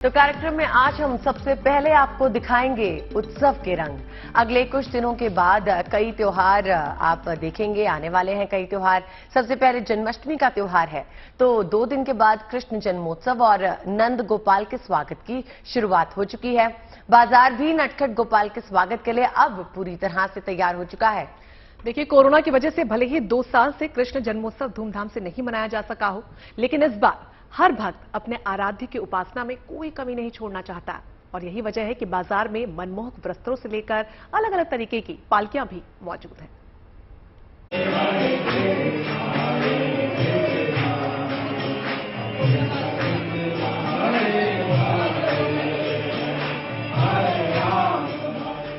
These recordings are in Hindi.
तो कार्यक्रम में आज हम सबसे पहले आपको दिखाएंगे उत्सव के रंग। अगले कुछ दिनों के बाद कई त्योहार आप देखेंगे, आने वाले हैं कई त्योहार। सबसे पहले जन्माष्टमी का त्योहार है, तो 2 दिन के बाद कृष्ण जन्मोत्सव और नंद गोपाल के स्वागत की शुरुआत हो चुकी है। बाजार भी नटखट गोपाल के स्वागत के लिए अब पूरी तरह से तैयार हो चुका है। देखिए, कोरोना की वजह से भले ही 2 साल से कृष्ण जन्मोत्सव धूमधाम से नहीं मनाया जा सका हो, लेकिन इस बार हर भक्त अपने आराध्य की उपासना में कोई कमी नहीं छोड़ना चाहता। और यही वजह है कि बाजार में मनमोहक वस्त्रों से लेकर अलग अलग तरीके की पालकियां भी मौजूद हैं।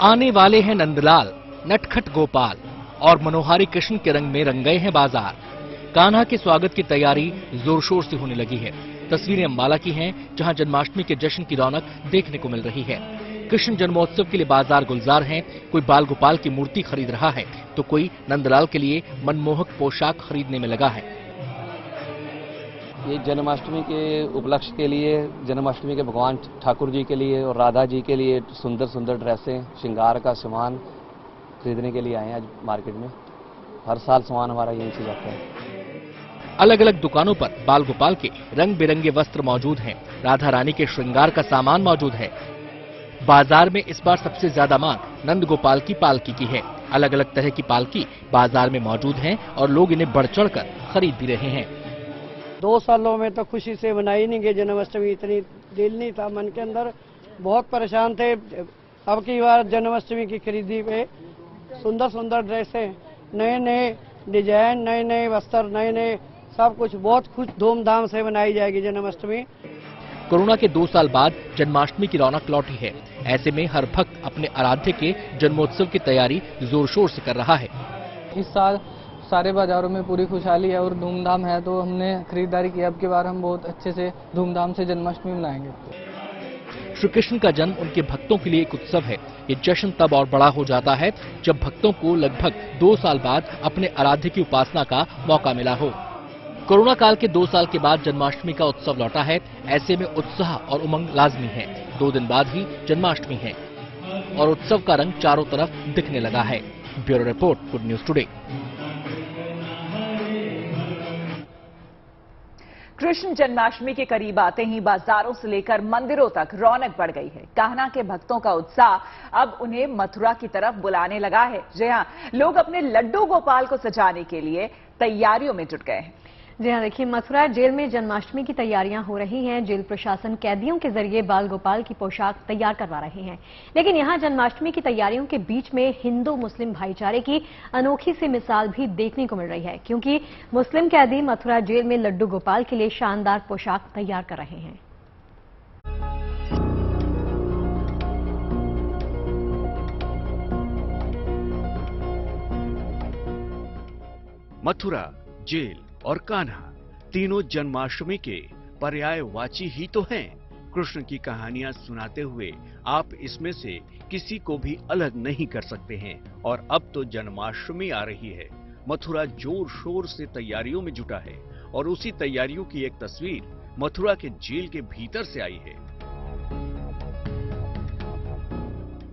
आने वाले हैं नंदलाल, नटखट गोपाल और मनोहारी कृष्ण के रंग में रंग गए हैं बाजार। कान्हा के स्वागत की तैयारी जोर शोर से होने लगी है। तस्वीरें अंबाला की हैं, जहां जन्माष्टमी के जश्न की रौनक देखने को मिल रही है। कृष्ण जन्मोत्सव के लिए बाजार गुलजार हैं। कोई बाल गोपाल की मूर्ति खरीद रहा है, तो कोई नंदलाल के लिए मनमोहक पोशाक खरीदने में लगा है। ये जन्माष्टमी के उपलक्ष्य के लिए, जन्माष्टमी के भगवान ठाकुर जी के लिए और राधा जी के लिए सुंदर सुंदर ड्रेसें, श्रृंगार का सामान खरीदने के लिए आए हैं आज मार्केट में। हर साल सामान हमारा यहीं से जाता है। अलग अलग दुकानों पर बाल गोपाल के रंग बिरंगे वस्त्र मौजूद हैं। राधा रानी के श्रृंगार का सामान मौजूद है। बाजार में इस बार सबसे ज्यादा मांग नंद गोपाल की पालकी की है। अलग अलग तरह की पालकी बाजार में मौजूद हैं और लोग इन्हें बढ़ चढ़कर खरीद भी रहे हैं। 2 सालों में तो खुशी से मनाई नहीं गई जन्माष्टमी, इतनी दिल नहीं था मन के अंदर, बहुत परेशान थे। अब की बार जन्माष्टमी की खरीदी पे सुंदर सुंदर ड्रेसें, नए नए डिजाइन, नए नए वस्त्र, नए नए सब कुछ बहुत खुश धूमधाम से मनाई जाएगी जन्माष्टमी। कोरोना के 2 साल बाद जन्माष्टमी की रौनक लौटी है। ऐसे में हर भक्त अपने आराध्य के जन्मोत्सव की तैयारी जोर शोर से कर रहा है। इस साल सारे बाजारों में पूरी खुशहाली है और धूमधाम है, तो हमने खरीदारी की। अब की बार हम बहुत अच्छे से धूमधाम से जन्माष्टमी मनाएंगे। श्री कृष्ण का जन्म उनके भक्तों के लिए एक उत्सव है। ये जश्न तब और बड़ा हो जाता है जब भक्तों को लगभग 2 साल बाद अपने आराध्य की उपासना का मौका मिला हो। कोरोना काल के 2 साल के बाद जन्माष्टमी का उत्सव लौटा है। ऐसे में उत्साह और उमंग लाजमी है। 2 दिन बाद ही जन्माष्टमी है और उत्सव का रंग चारों तरफ दिखने लगा है। Bureau report, good news today. Krishna Janmashtami के करीब आते ही बाजारों से लेकर मंदिरों तक रौनक बढ़ गई है। कान्हा के भक्तों का उत्साह अब उन्हें मथुरा की तरफ बुलाने लगा है। जी हां, लोग अपने लड्डू गोपाल को सजाने के लिए तैयारियों में जुट गए हैं। जी हाँ, देखिए, मथुरा जेल में जन्माष्टमी की तैयारियां हो रही हैं। जेल प्रशासन कैदियों के जरिए बाल गोपाल की पोशाक तैयार करवा रहे हैं। लेकिन यहां जन्माष्टमी की तैयारियों के बीच में हिंदू मुस्लिम भाईचारे की अनोखी सी मिसाल भी देखने को मिल रही है, क्योंकि मुस्लिम कैदी मथुरा जेल में लड्डू गोपाल के लिए शानदार पोशाक तैयार कर रहे हैं। मथुरा, जेल और कान्हा तीनों जन्माष्टमी के पर्यायवाची ही तो हैं। कृष्ण की कहानियां सुनाते हुए आप इसमें से किसी को भी अलग नहीं कर सकते हैं। और अब तो जन्माष्टमी आ रही है। मथुरा जोर शोर से तैयारियों में जुटा है और उसी तैयारियों की एक तस्वीर मथुरा के जेल के भीतर से आई है।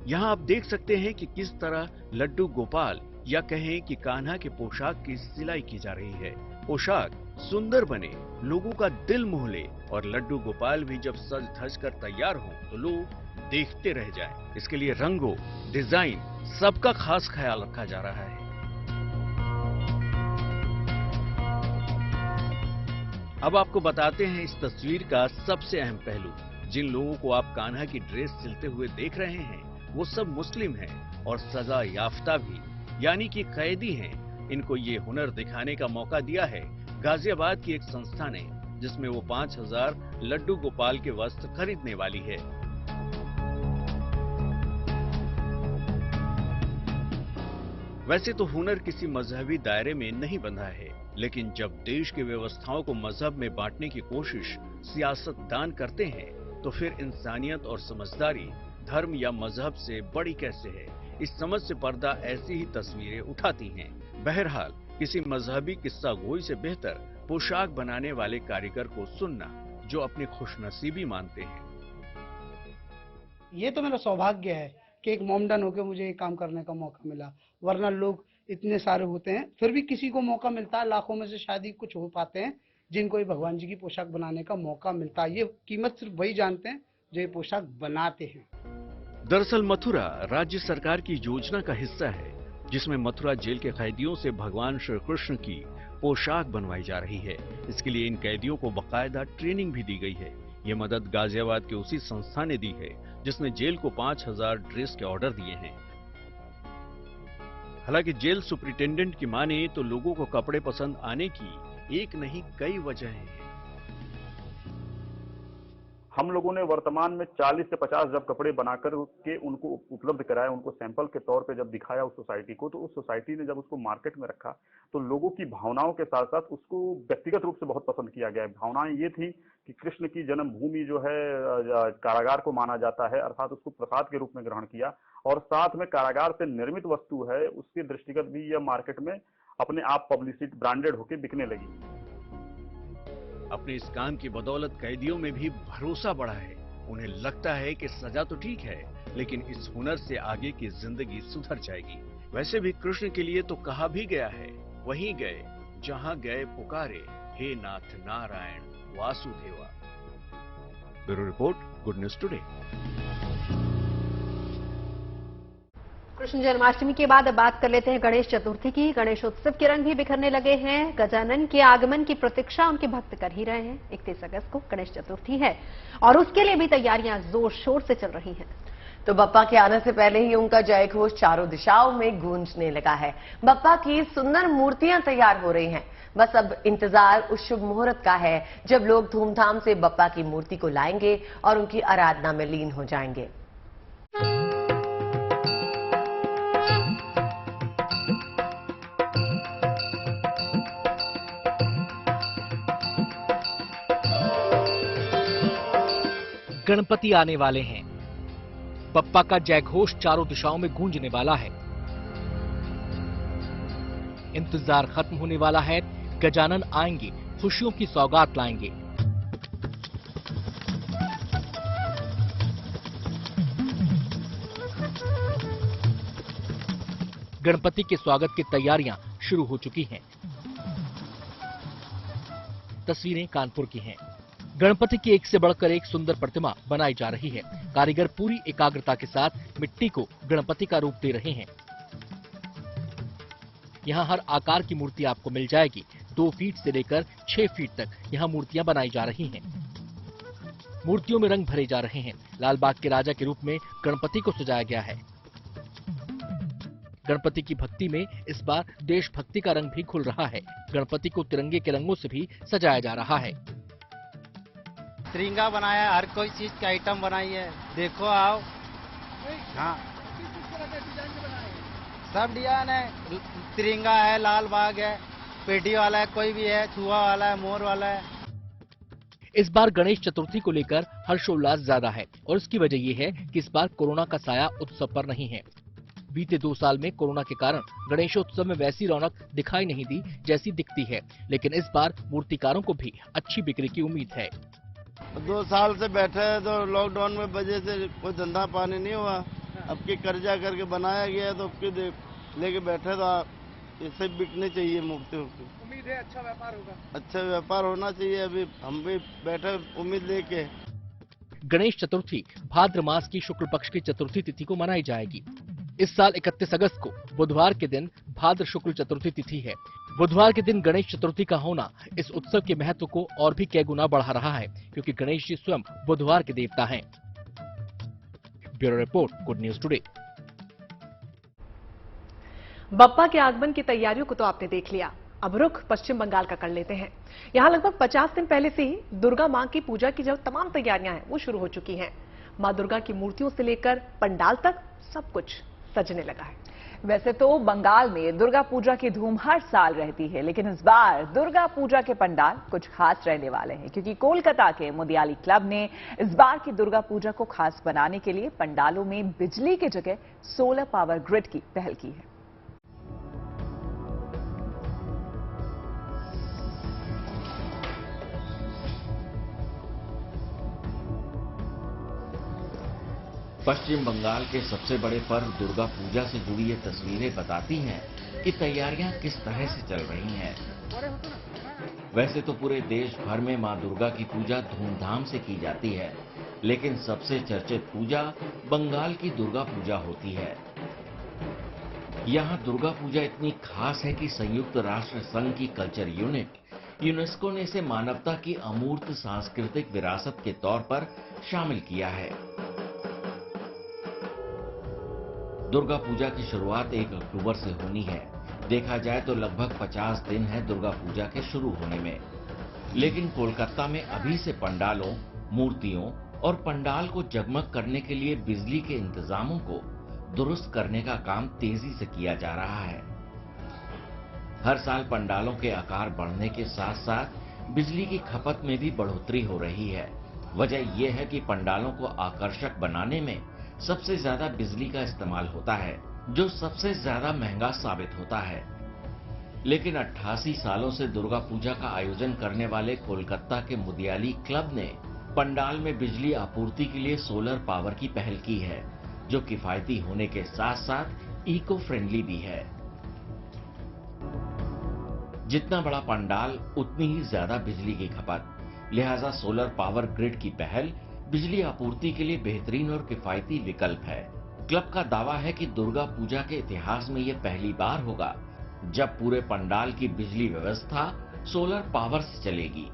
यहां आप देख सकते हैं कि किस तरह लड्डू गोपाल या कहें कि कान्हा के पोशाक की सिलाई की जा रही है। पोशाक सुंदर बने, लोगों का दिल मोह ले और लड्डू गोपाल भी जब सज धज कर तैयार हो तो लोग देखते रह जाएं। इसके लिए रंगों, डिजाइन सबका खास ख्याल रखा जा रहा है। अब आपको बताते हैं इस तस्वीर का सबसे अहम पहलू। जिन लोगों को आप कान्हा की ड्रेस सिलते हुए देख रहे हैं, वो सब मुस्लिम हैं और सजा याफ्ता भी, यानी कि कैदी हैं। इनको ये हुनर दिखाने का मौका दिया है गाजियाबाद की एक संस्था ने, जिसमें वो 5000 लड्डू गोपाल के वस्त्र खरीदने वाली है। वैसे तो हुनर किसी मजहबी दायरे में नहीं बंधा है, लेकिन जब देश की व्यवस्थाओं को मजहब में बांटने की कोशिश सियासतदान करते हैं, तो फिर इंसानियत और समझदारी धर्म या मजहब से बड़ी कैसे है, इस समझ से पर्दा ऐसी ही तस्वीरें उठाती हैं। बहरहाल किसी मजहबी किस्सा गोई से बेहतर पोशाक बनाने वाले कारीगर को सुनना, जो अपनी खुशनसीबी मानते हैं। ये तो मेरा सौभाग्य है कि एक मोमडन होकर मुझे ये काम करने का मौका मिला, वरना लोग इतने सारे होते हैं, फिर भी किसी को मौका मिलता है, लाखों में से शायद ही कुछ हो पाते हैं जिनको ये भगवान जी की पोशाक बनाने का मौका मिलता है। ये कीमत सिर्फ वही जानते हैं जो ये पोशाक बनाते हैं। दरअसल मथुरा राज्य सरकार की योजना का हिस्सा है, जिसमें मथुरा जेल के कैदियों से भगवान श्री कृष्ण की पोशाक बनवाई जा रही है। इसके लिए इन कैदियों को बाकायदा ट्रेनिंग भी दी गई है। ये मदद गाजियाबाद के उसी संस्था ने दी है जिसने जेल को 5000 ड्रेस के ऑर्डर दिए हैं। हालांकि जेल सुपरिटेंडेंट की माने तो लोगों को कपड़े पसंद आने की एक नहीं कई वजहें हैं। हम लोगों ने वर्तमान में 40 से 50 जब कपड़े बनाकर के उनको उपलब्ध कराया, उनको सैंपल के तौर पे जब दिखाया उस सोसाइटी को, तो उस सोसाइटी ने जब उसको मार्केट में रखा तो लोगों की भावनाओं के साथ साथ उसको व्यक्तिगत रूप से बहुत पसंद किया गया। भावनाएं ये थी कि कृष्ण की जन्मभूमि जो है कारागार को माना जाता है, अर्थात उसको प्रसाद के रूप में ग्रहण किया, और साथ में कारागार से निर्मित वस्तु है उसके दृष्टिगत भी यह मार्केट में अपने आप पब्लिसिटी ब्रांडेड होकर बिकने लगी। अपने इस काम की बदौलत कैदियों में भी भरोसा बढ़ा है। उन्हें लगता है कि सजा तो ठीक है, लेकिन इस हुनर से आगे की जिंदगी सुधर जाएगी। वैसे भी कृष्ण के लिए तो कहा भी गया है, वहीं गए जहां गए पुकारे, हे नाथ Narayan Vasudeva. Bureau report, good news today. Krishna Janmashtami के बाद अब बात कर लेते हैं गणेश चतुर्थी की। गणेशोत्सव के रंग भी बिखरने लगे हैं। गजानन के आगमन की प्रतीक्षा उनके भक्त कर ही रहे हैं। 31 अगस्त को गणेश चतुर्थी है और उसके लिए भी तैयारियां जोर शोर से चल रही हैं। तो बप्पा के आने से पहले ही उनका जय घोष चारों दिशाओं में गूंजने लगा है। बप्पा की सुंदर मूर्तियां तैयार हो रही हैं। बस अब इंतजार उस शुभ मुहूर्त का है जब लोग धूमधाम से बप्पा की मूर्ति को लाएंगे और उनकी आराधना में लीन हो जाएंगे। गणपति आने वाले हैं। बप्पा का जयघोष चारों दिशाओं में गूंजने वाला है। इंतजार खत्म होने वाला है। गजानन आएंगे, खुशियों की सौगात लाएंगे। गणपति के स्वागत की तैयारियां शुरू हो चुकी हैं। तस्वीरें कानपुर की हैं। गणपति की एक से बढ़कर एक सुंदर प्रतिमा बनाई जा रही है। कारीगर पूरी एकाग्रता के साथ मिट्टी को गणपति का रूप दे रहे हैं। यहाँ हर आकार की मूर्ति आपको मिल जाएगी। 2 फीट से लेकर 6 फीट तक यहाँ मूर्तियां बनाई जा रही हैं। मूर्तियों में रंग भरे जा रहे हैं। लाल बाग के राजा के रूप में गणपति को सजाया गया है। गणपति की भक्ति में इस बार देशभक्ति का रंग भी खुल रहा है। गणपति को तिरंगे के रंगों से भी सजाया जा रहा है। तिरंगा बनाया है, हर कोई चीज का आइटम बनाई है। देखो आओ। हाँ, सब डिजाइन है। तिरंगा है, लाल बाग है, पेटी वाला है, कोई भी है, छुआ वाला है, मोर वाला है। इस बार गणेश चतुर्थी को लेकर हर्षोल्लास ज्यादा है और इसकी वजह ये है कि इस बार कोरोना का साया उत्सव पर नहीं है। बीते 2 साल में कोरोना के कारण गणेशोत्सव में वैसी रौनक दिखाई नहीं दी जैसी दिखती है, लेकिन इस बार मूर्तिकारों को भी अच्छी बिक्री की उम्मीद है। 2 साल से बैठे हैं तो लॉकडाउन में वजह से कोई धंधा पानी नहीं हुआ। अब की कर्जा करके बनाया गया तो अब लेके बैठे तो इससे बिकने चाहिए मूर्तियों की। उम्मीद है अच्छा व्यापार होगा। अच्छा व्यापार होना चाहिए। अभी हम भी बैठे उम्मीद लेके। गणेश चतुर्थी भाद्र मास की शुक्ल पक्ष की चतुर्थी तिथि को मनाई जाएगी। इस साल 31 अगस्त को बुधवार के दिन भाद्र शुक्ल चतुर्थी तिथि है। बुधवार के दिन गणेश चतुर्थी का होना इस उत्सव के महत्व को और भी कई गुना बढ़ा रहा है, क्योंकि गणेश जी स्वयं बुधवार के देवता हैं। Bureau report, good news today. Bappa के आगमन की तैयारियों को तो आपने देख लिया। अब रुख पश्चिम बंगाल का कर लेते हैं। यहाँ लगभग 50 दिन पहले से ही दुर्गा मां की पूजा की जो तमाम तैयारियां हैं वो शुरू हो चुकी हैं। मां दुर्गा की मूर्तियों से लेकर पंडाल तक सब कुछ सजने लगा है। वैसे तो बंगाल में दुर्गा पूजा की धूम हर साल रहती है, लेकिन इस बार दुर्गा पूजा के पंडाल कुछ खास रहने वाले हैं, क्योंकि कोलकाता के मुदियाली क्लब ने इस बार की दुर्गा पूजा को खास बनाने के लिए पंडालों में बिजली की जगह सोलर पावर ग्रिड की पहल की है। पश्चिम बंगाल के सबसे बड़े पर्व दुर्गा पूजा से जुड़ी ये तस्वीरें बताती हैं कि तैयारियां किस तरह से चल रही हैं। वैसे तो पूरे देश भर में मां दुर्गा की पूजा धूमधाम से की जाती है, लेकिन सबसे चर्चित पूजा बंगाल की दुर्गा पूजा होती है। यहाँ दुर्गा पूजा इतनी खास है कि संयुक्त राष्ट्र संघ की कल्चर यूनिट यूनेस्को ने इसे मानवता की अमूर्त सांस्कृतिक विरासत के तौर पर शामिल किया है। दुर्गा पूजा की शुरुआत 1 अक्टूबर से होनी है। देखा जाए तो लगभग 50 दिन है दुर्गा पूजा के शुरू होने में, लेकिन कोलकाता में अभी से पंडालों, मूर्तियों और पंडाल को जगमग करने के लिए बिजली के इंतजामों को दुरुस्त करने का काम तेजी से किया जा रहा है। हर साल पंडालों के आकार बढ़ने के साथ साथ बिजली की खपत में भी बढ़ोतरी हो रही है। वजह यह है कि पंडालों को आकर्षक बनाने में सबसे ज्यादा बिजली का इस्तेमाल होता है, जो सबसे ज्यादा महंगा साबित होता है। लेकिन 88 सालों से दुर्गा पूजा का आयोजन करने वाले कोलकाता के मुदियाली क्लब ने पंडाल में बिजली आपूर्ति के लिए सोलर पावर की पहल की है, जो किफायती होने के साथ साथ इको फ्रेंडली भी है। जितना बड़ा पंडाल उतनी ही ज्यादा बिजली की खपत, लिहाजा सोलर पावर ग्रिड की पहल बिजली आपूर्ति के लिए बेहतरीन और किफायती विकल्प है। क्लब का दावा है कि दुर्गा पूजा के इतिहास में यह पहली बार होगा जब पूरे पंडाल की बिजली व्यवस्था सोलर पावर से चलेगी।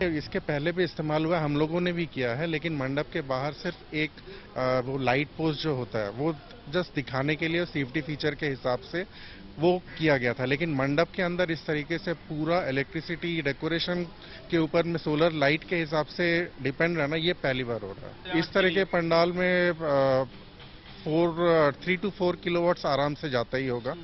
इसके पहले भी इस्तेमाल हुआ, हम लोगों ने भी किया है, लेकिन मंडप के बाहर सिर्फ एक वो लाइट पोस्ट जो होता है वो जस्ट दिखाने के लिए सेफ्टी फीचर के हिसाब से वो किया गया था। लेकिन मंडप के अंदर इस तरीके से पूरा इलेक्ट्रिसिटी डेकोरेशन के ऊपर में सोलर लाइट के हिसाब से डिपेंड रहना, ये पहली बार हो रहा है। इस तरह के पंडाल में 3 to 4 किलोवाट्स आराम से जाता ही होगा।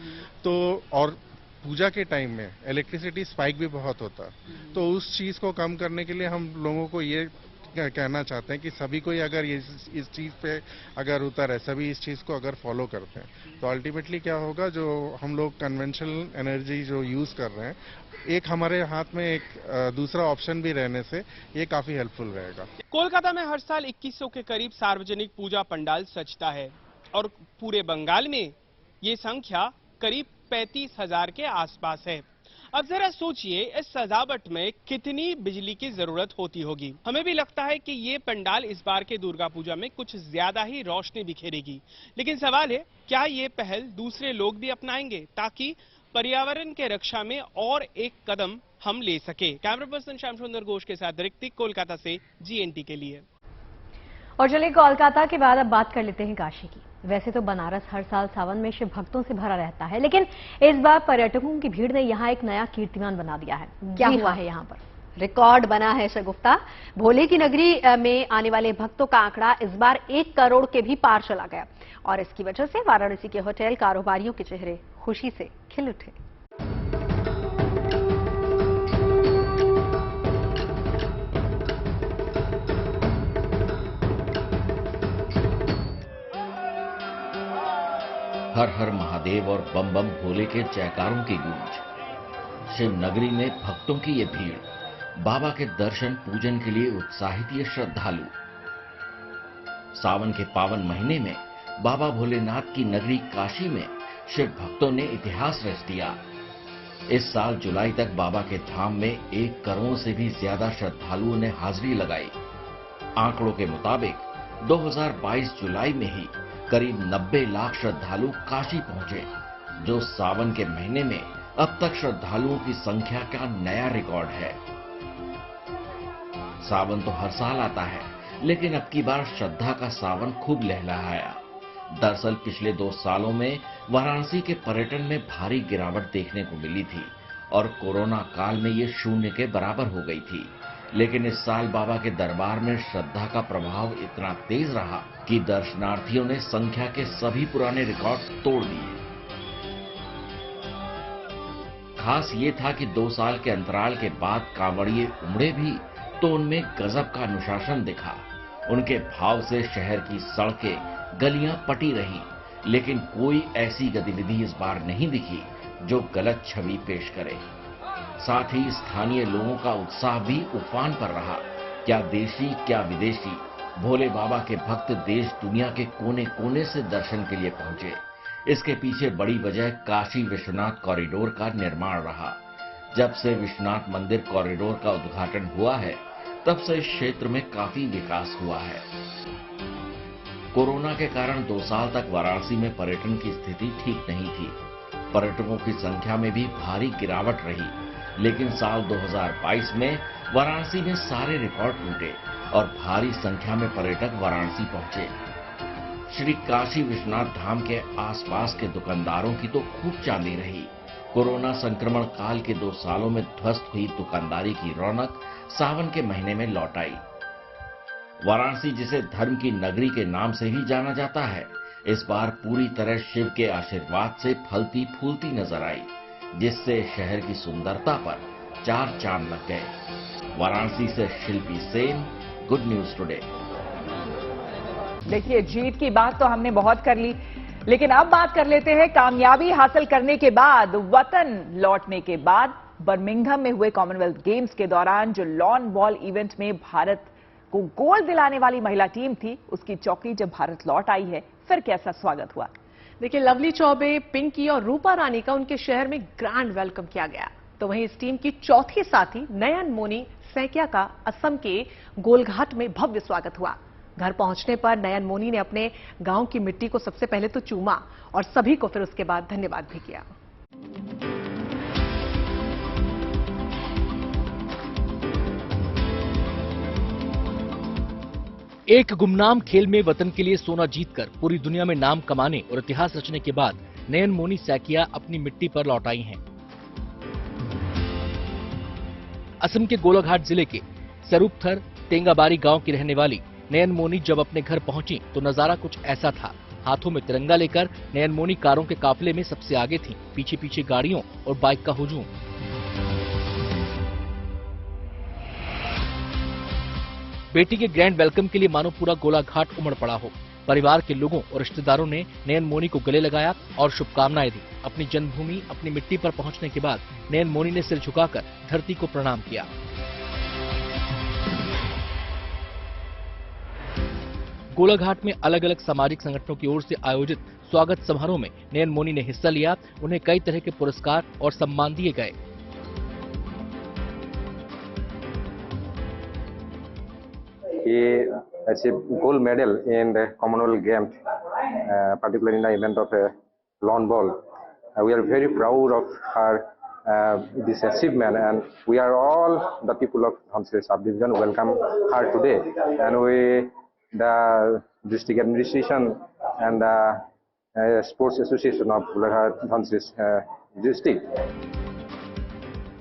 तो और पूजा के टाइम में इलेक्ट्रिसिटी स्पाइक भी बहुत होता है, तो उस चीज को कम करने के लिए हम लोगों को ये कहना चाहते हैं कि सभी कोई अगर इस चीज पे अगर उतर है, सभी इस चीज को अगर फॉलो करते हैं तो अल्टीमेटली क्या होगा, जो हम लोग कन्वेंशनल एनर्जी जो यूज कर रहे हैं, एक हमारे हाथ में एक दूसरा ऑप्शन भी रहने से ये काफी हेल्पफुल रहेगा। कोलकाता में हर साल 2100 के करीब सार्वजनिक पूजा पंडाल सजता है और पूरे बंगाल में ये संख्या करीब 35,000 के आसपास है। अब जरा सोचिए इस सजावट में कितनी बिजली की जरूरत होती होगी। हमें भी लगता है कि ये पंडाल इस बार के दुर्गा पूजा में कुछ ज्यादा ही रोशनी बिखेरेगी, लेकिन सवाल है क्या ये पहल दूसरे लोग भी अपनाएंगे ताकि पर्यावरण के रक्षा में और एक कदम हम ले सके। कैमरा पर्सन श्याम सुंदर घोष के साथ ऋतिक, कोलकाता से GNT के लिए। और चलिए कोलकाता के बाद अब बात कर लेते हैं काशी की। वैसे तो बनारस हर साल सावन में शिव भक्तों से भरा रहता है, लेकिन इस बार पर्यटकों की भीड़ ने यहाँ एक नया कीर्तिमान बना दिया है। क्या हुआ है यहाँ पर? रिकॉर्ड बना है शगुफ्ता। भोले की नगरी में आने वाले भक्तों का आंकड़ा इस बार 1 करोड़ के भी पार चला गया और इसकी वजह से वाराणसी के होटल कारोबारियों के चेहरे खुशी से खिल उठे। हर हर महादेव और बम बम भोले के जयकारों की गूंज। शिव नगरी में भक्तों की ये भीड़, बाबा के दर्शन पूजन के लिए उत्साहित ये श्रद्धालु। सावन के पावन महीने में बाबा भोलेनाथ की नगरी काशी में शिव भक्तों ने इतिहास रच दिया। इस साल जुलाई तक बाबा के धाम में 1 करोड़ से भी ज्यादा श्रद्धालुओं ने हाजिरी लगाई। आंकड़ों के मुताबिक 2022 जुलाई में ही करीब 90 लाख श्रद्धालु काशी पहुंचे, जो सावन के महीने में अब तक श्रद्धालुओं की संख्या का नया रिकॉर्ड है। सावन तो हर साल आता है, लेकिन अब की बार श्रद्धा का सावन खूब लहलहाया। दरअसल पिछले 2 सालों में वाराणसी के पर्यटन में भारी गिरावट देखने को मिली थी और कोरोना काल में ये शून्य के बराबर हो गई थी। लेकिन इस साल बाबा के दरबार में श्रद्धा का प्रभाव इतना तेज रहा कि दर्शनार्थियों ने संख्या के सभी पुराने रिकॉर्ड तोड़ दिए। खास ये था कि 2 साल के अंतराल के बाद कांवड़िए उमड़े भी तो उनमें गजब का अनुशासन दिखा। उनके भाव से शहर की सड़कें गलियां पटी रही, लेकिन कोई ऐसी गतिविधि इस बार नहीं दिखी जो गलत छवि पेश करे। साथ ही स्थानीय लोगों का उत्साह भी उफान पर रहा। क्या देशी क्या विदेशी, भोले बाबा के भक्त देश दुनिया के कोने कोने से दर्शन के लिए पहुंचे। इसके पीछे बड़ी वजह काशी विश्वनाथ कॉरिडोर का निर्माण रहा। जब से विश्वनाथ मंदिर कॉरिडोर का उद्घाटन हुआ है, तब से इस क्षेत्र में काफी विकास हुआ है। कोरोना के कारण 2 साल तक वाराणसी में पर्यटन की स्थिति ठीक नहीं थी। पर्यटकों की संख्या में भी भारी गिरावट रही, लेकिन साल 2022 में वाराणसी में सारे रिकॉर्ड टूटे और भारी संख्या में पर्यटक वाराणसी पहुंचे। श्री काशी विश्वनाथ धाम के आसपास के दुकानदारों की तो खूब चांदी रही। कोरोना संक्रमण काल के 2 सालों में ध्वस्त हुई दुकानदारी की रौनक सावन के महीने में लौट आई। वाराणसी, जिसे धर्म की नगरी के नाम से ही जाना जाता है, इस बार पूरी तरह शिव के आशीर्वाद से फलती फूलती नजर आई, जिससे शहर की सुंदरता पर 4 चांद लग गए। वाराणसी से शिल्पी सेन, गुड न्यूज टुडे। देखिए, जीत की बात तो हमने बहुत कर ली, लेकिन अब बात कर लेते हैं कामयाबी हासिल करने के बाद, वतन लौटने के बाद बर्मिंघम में हुए कॉमनवेल्थ गेम्स के दौरान जो लॉन बॉल इवेंट में भारत को गोल्ड दिलाने वाली महिला टीम थी, उसकी चौकी जब भारत लौट आई है, फिर कैसा स्वागत हुआ। देखिए, लवली चौबे, पिंकी और रूपा रानी का उनके शहर में ग्रैंड वेलकम किया गया। तो वहीं इस टीम की चौथी साथी नयन मोनी सैकिया का असम के गोलघाट में भव्य स्वागत हुआ। घर पहुंचने पर नयन मोनी ने अपने गांव की मिट्टी को सबसे पहले तो चूमा और सभी को फिर उसके बाद धन्यवाद भी किया। एक गुमनाम खेल में वतन के लिए सोना जीतकर पूरी दुनिया में नाम कमाने और इतिहास रचने के बाद नयन मोनी सैकिया अपनी मिट्टी पर लौट आई हैं। असम के गोलाघाट जिले के सरूपथर तेंगाबारी गांव की रहने वाली नयन मोनी जब अपने घर पहुंची तो नजारा कुछ ऐसा था। हाथों में तिरंगा लेकर नयन मोनी कारों के काफिले में सबसे आगे थी, पीछे पीछे गाड़ियों और बाइक का हुजूम। बेटी के ग्रैंड वेलकम के लिए मानो पूरा गोलाघाट उमड़ पड़ा हो। परिवार के लोगों और रिश्तेदारों ने नयन मोनी को गले लगाया और शुभकामनाएं दी। अपनी जन्मभूमि, अपनी मिट्टी पर पहुंचने के बाद नयन मोनी ने सिर झुकाकर धरती को प्रणाम किया। गोलाघाट में अलग अलग सामाजिक संगठनों की ओर से आयोजित स्वागत समारोह में नयन मोनी ने हिस्सा लिया। उन्हें कई तरह के पुरस्कार और सम्मान दिए गए। He achieved gold medal in the Commonwealth Games, particularly in the event of lawn ball. We are very proud of her this achievement, and we are all the people of Dhamsiri Sub-Division welcome her today, and the district administration and the sports association of Dhamsiri district.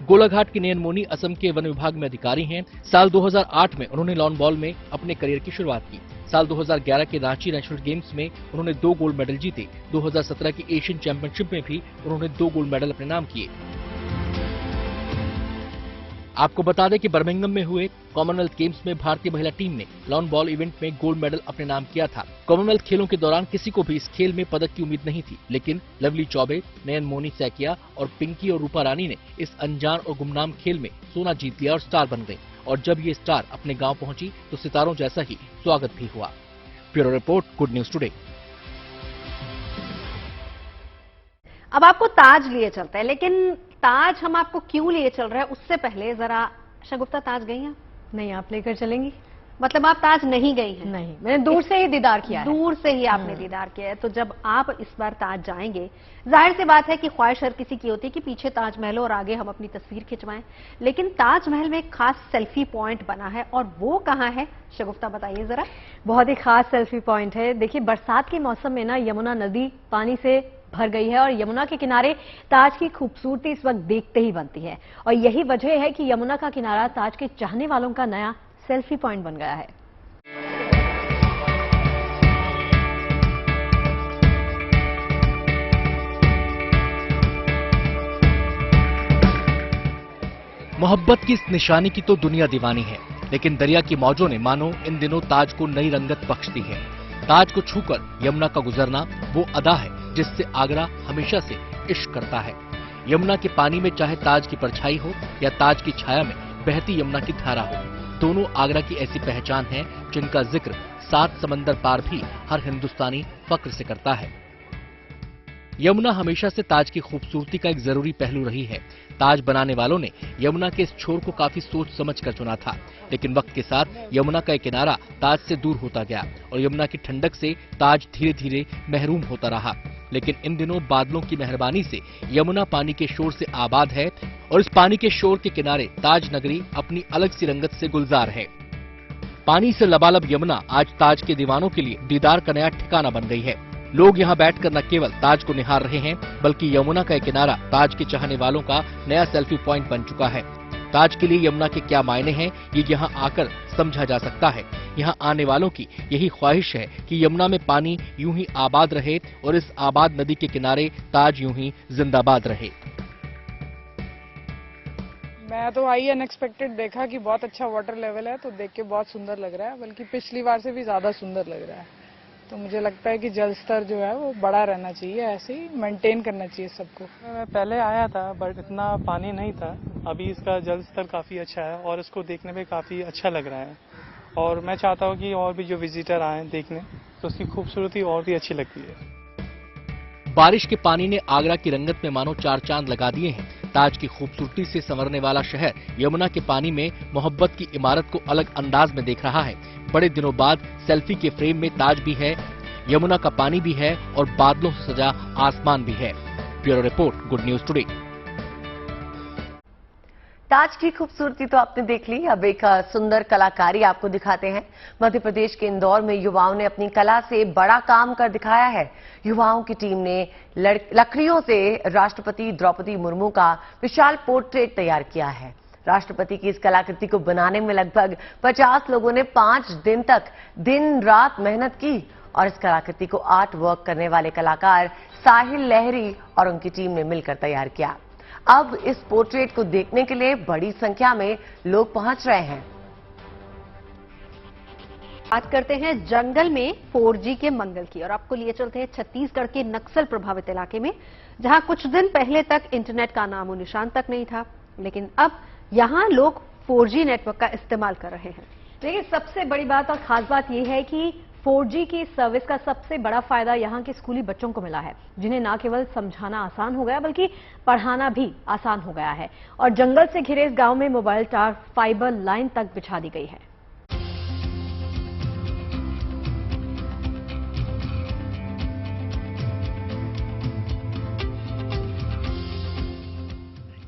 Golaghat की नयन मोनी असम के वन विभाग में अधिकारी हैं। साल 2008 में उन्होंने लॉन बॉल में अपने करियर की शुरुआत की। साल 2011 के रांची नेशनल गेम्स में उन्होंने 2 गोल्ड मेडल जीते। 2017 की एशियन चैंपियनशिप में भी उन्होंने 2 गोल्ड मेडल अपने नाम किए। आपको बता दें कि बर्मिंघम में हुए कॉमनवेल्थ गेम्स में भारतीय महिला टीम ने लॉन बॉल इवेंट में गोल्ड मेडल अपने नाम किया था। कॉमनवेल्थ खेलों के दौरान किसी को भी इस खेल में पदक की उम्मीद नहीं थी, लेकिन लवली चौबे, नयन मोनी सैकिया और पिंकी और रूपा रानी ने इस अनजान और गुमनाम खेल में सोना जीत लिया और स्टार बन गई। और जब ये स्टार अपने गांव पहुंची तो सितारों जैसा ही स्वागत भी हुआ। Bureau report, good news today. अब आपको ताज लिए चलते हैं, लेकिन ताज हम आपको क्यों लिए चल रहे हैं उससे पहले जरा शगुफ्ता, ताज गई हैं? नहीं, आप लेकर चलेंगी? मतलब आप ताज नहीं गई हैं? नहीं, मैंने दूर से ही दीदार किया है। दूर से ही आपने दीदार किया है। तो जब आप इस बार ताज जाएंगे, जाहिर सी बात है कि ख्वाहिश हर किसी की होती है कि पीछे ताजमहल हो और आगे हम अपनी तस्वीर खिंचवाएं, लेकिन ताजमहल में एक खास सेल्फी पॉइंट बना है, और वो कहाँ है शगुफ्ता, बताइए जरा। बहुत ही खास सेल्फी पॉइंट है। देखिए, बरसात के मौसम में ना यमुना नदी पानी से भर गई है और यमुना के किनारे ताज की खूबसूरती इस वक्त देखते ही बनती है, और यही वजह है कि यमुना का किनारा ताज के चाहने वालों का नया सेल्फी पॉइंट बन गया है। मोहब्बत की इस निशानी की तो दुनिया दीवानी है, लेकिन दरिया की मौजों ने मानो इन दिनों ताज को नई रंगत बख्श दी है। ताज को छूकर यमुना का गुजरना वो अदा है जिससे आगरा हमेशा से इश्क करता है। यमुना के पानी में चाहे ताज की परछाई हो या ताज की छाया में बहती यमुना की धारा हो, दोनों आगरा की ऐसी पहचान है जिनका जिक्र 7 समंदर पार भी हर हिंदुस्तानी फक्र से करता है। यमुना हमेशा से ताज की खूबसूरती का एक जरूरी पहलू रही है। ताज बनाने वालों ने यमुना के इस छोर को काफी सोच समझ कर चुना था, लेकिन वक्त के साथ यमुना का एक किनारा ताज से दूर होता गया और यमुना की ठंडक से ताज धीरे धीरे महरूम होता रहा। लेकिन इन दिनों बादलों की मेहरबानी से यमुना पानी के शोर से आबाद है और इस पानी के शोर के किनारे ताज नगरी अपनी अलग सी रंगत से गुलजार है। पानी से लबालब यमुना आज ताज के दीवानों के लिए दीदार का नया ठिकाना बन गई है। लोग यहाँ बैठकर न केवल ताज को निहार रहे हैं, बल्कि यमुना का एक किनारा ताज के चाहने वालों का नया सेल्फी पॉइंट बन चुका है। ताज के लिए यमुना के क्या मायने हैं, ये यहाँ आकर समझा जा सकता है। यहाँ आने वालों की यही ख्वाहिश है कि यमुना में पानी यूं ही आबाद रहे और इस आबाद नदी के किनारे ताज यूं ही जिंदाबाद रहे। मैं तो आई अनएक्सपेक्टेड देखा कि बहुत अच्छा वाटर लेवल है, तो देख के बहुत सुंदर लग रहा है, बल्कि पिछली बार से भी ज्यादा सुंदर लग रहा है। तो मुझे लगता है कि जल स्तर जो है वो बड़ा रहना चाहिए, ऐसे ही मेंटेन करना चाहिए सबको। मैं पहले आया था बट इतना पानी नहीं था, अभी इसका जल स्तर काफ़ी अच्छा है और इसको देखने में काफ़ी अच्छा लग रहा है और मैं चाहता हूँ कि और भी जो विजिटर आए देखने तो उसकी खूबसूरती और भी अच्छी लगती है। बारिश के पानी ने आगरा की रंगत में मानो 4 चांद लगा दिए हैं। ताज की खूबसूरती से संवरने वाला शहर यमुना के पानी में मोहब्बत की इमारत को अलग अंदाज में देख रहा है। बड़े दिनों बाद सेल्फी के फ्रेम में ताज भी है, यमुना का पानी भी है और बादलों से सजा आसमान भी है। Bureau report, good news today. Taj की खूबसूरती तो आपने देख ली, अब एक सुंदर कलाकारी आपको दिखाते हैं। मध्य प्रदेश के इंदौर में युवाओं ने अपनी कला से बड़ा काम कर दिखाया है। युवाओं की टीम ने लकड़ियों से राष्ट्रपति द्रौपदी मुर्मू का विशाल पोर्ट्रेट तैयार किया है। राष्ट्रपति की इस कलाकृति को बनाने में लगभग 50 लोगों ने 5 दिन तक दिन रात मेहनत की और इस कलाकृति को आर्ट वर्क करने वाले कलाकार साहिल लहरी और उनकी टीम ने मिलकर तैयार किया। अब इस पोर्ट्रेट को देखने के लिए बड़ी संख्या में लोग पहुंच रहे हैं। बात करते हैं जंगल में 4G के मंगल की और आपको लिए चलते हैं छत्तीसगढ़ के नक्सल प्रभावित इलाके में, जहां कुछ दिन पहले तक इंटरनेट का नामो निशान तक नहीं था, लेकिन अब यहां लोग 4G नेटवर्क का इस्तेमाल कर रहे हैं। देखिए, सबसे बड़ी बात और खास बात यह है कि 4G की सर्विस का सबसे बड़ा फायदा यहां के स्कूली बच्चों को मिला है, जिन्हें न केवल समझाना आसान हो गया बल्कि पढ़ाना भी आसान हो गया है। और जंगल से घिरे इस गांव में मोबाइल टावर फाइबर लाइन तक बिछा दी गई है।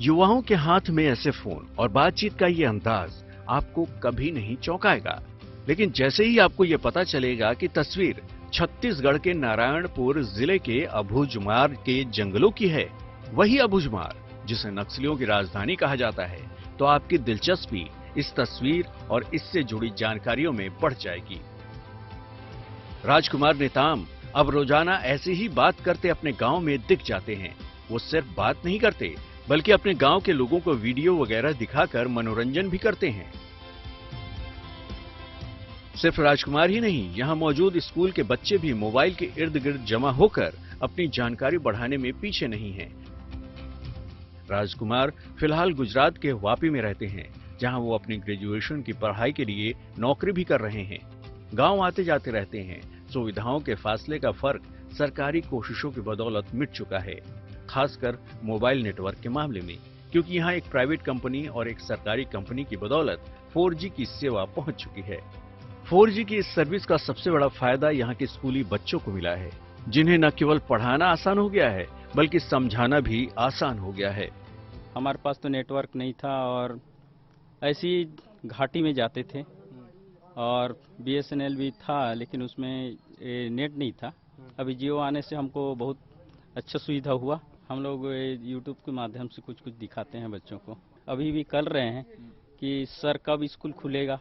युवाओं के हाथ में ऐसे फोन और बातचीत का ये अंदाज आपको कभी नहीं चौंकाएगा, लेकिन जैसे ही आपको ये पता चलेगा कि तस्वीर छत्तीसगढ़ के नारायणपुर जिले के अबूझमार के जंगलों की है, वही अबूझमार जिसे नक्सलियों की राजधानी कहा जाता है, तो आपकी दिलचस्पी इस तस्वीर और इससे जुड़ी जानकारियों में बढ़ जाएगी। राजकुमार नेताम अब रोजाना ऐसी ही बात करते अपने गांव में दिख जाते हैं। वो सिर्फ बात नहीं करते बल्कि अपने गांव के लोगों को वीडियो वगैरह दिखाकर मनोरंजन भी करते हैं। सिर्फ राजकुमार ही नहीं, यहाँ मौजूद स्कूल के बच्चे भी मोबाइल के इर्द गिर्द जमा होकर अपनी जानकारी बढ़ाने में पीछे नहीं हैं। राजकुमार फिलहाल गुजरात के वापी में रहते हैं, जहां वो अपनी ग्रेजुएशन की पढ़ाई के लिए नौकरी भी कर रहे हैं। गांव आते जाते रहते हैं। सुविधाओं के फासले का फर्क सरकारी कोशिशों की बदौलत मिट चुका है, खासकर मोबाइल नेटवर्क के मामले में, क्योंकि यहाँ एक प्राइवेट कंपनी और एक सरकारी कंपनी की बदौलत 4G की सेवा पहुंच चुकी है। 4G की इस सर्विस का सबसे बड़ा फायदा यहाँ के स्कूली बच्चों को मिला है, जिन्हें न केवल पढ़ाना आसान हो गया है बल्कि समझाना भी आसान हो गया है। हमारे पास तो नेटवर्क नहीं था और ऐसी घाटी में जाते थे और BSNL भी था, लेकिन उसमें नेट नहीं था। अभी जियो आने से हमको बहुत अच्छा सुविधा हुआ। हम लोग यूट्यूब के माध्यम से कुछ कुछ दिखाते हैं बच्चों को। अभी भी कर रहे हैं कि सर कब स्कूल खुलेगा,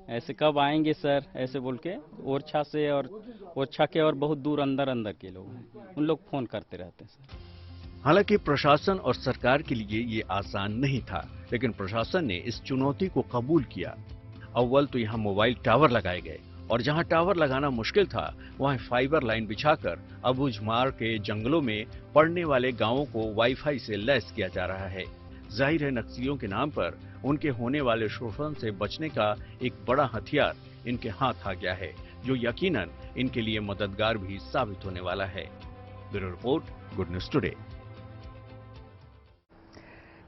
ऐसे कब आएंगे सर, ऐसे बोल के ओरछा से और ओरछा के और बहुत दूर अंदर के लोग हैं, उन लोग फोन करते रहते हैं सर। हालांकि प्रशासन और सरकार के लिए ये आसान नहीं था, लेकिन प्रशासन ने इस चुनौती को कबूल किया। अव्वल तो यहाँ मोबाइल टावर लगाए गए और जहाँ टावर लगाना मुश्किल था वहाँ फाइबर लाइन बिछाकर अबूझमार के जंगलों में पड़ने वाले गांवों को वाईफाई से लैस किया जा रहा है। जाहिर है नक्सलियों के नाम पर उनके होने वाले शोषण से बचने का एक बड़ा हथियार इनके हाथ आ गया है, जो यकीनन इनके लिए मददगार भी साबित होने वाला है। Bureau report, good news today.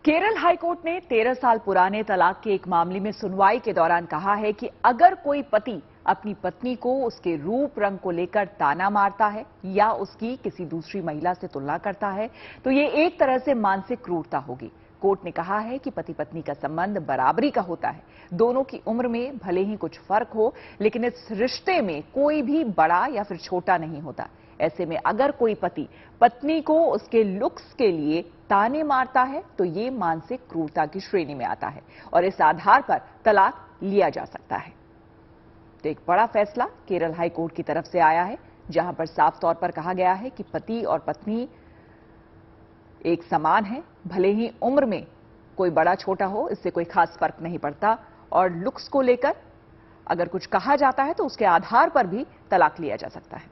Kerala high court ने 13 साल पुराने तलाक के एक मामले में सुनवाई के दौरान कहा है कि अगर कोई पति अपनी पत्नी को उसके रूप रंग को लेकर ताना मारता है या उसकी किसी दूसरी महिला से तुलना करता है तो ये एक तरह से मानसिक क्रूरता होगी। कोर्ट ने कहा है कि पति पत्नी का संबंध बराबरी का होता है। दोनों की उम्र में भले ही कुछ फर्क हो, लेकिन इस रिश्ते में कोई भी बड़ा या फिर छोटा नहीं होता। ऐसे में अगर कोई पति पत्नी को उसके लुक्स के लिए ताने मारता है तो ये मानसिक क्रूरता की श्रेणी में आता है और इस आधार पर तलाक लिया जा सकता है। तो एक बड़ा फैसला केरल हाई कोर्ट की तरफ से आया है, जहां पर साफ तौर पर कहा गया है कि पति और पत्नी एक समान है, भले ही उम्र में कोई बड़ा छोटा हो, इससे कोई खास फर्क नहीं पड़ता। और लुक्स को लेकर अगर कुछ कहा जाता है तो उसके आधार पर भी तलाक लिया जा सकता है।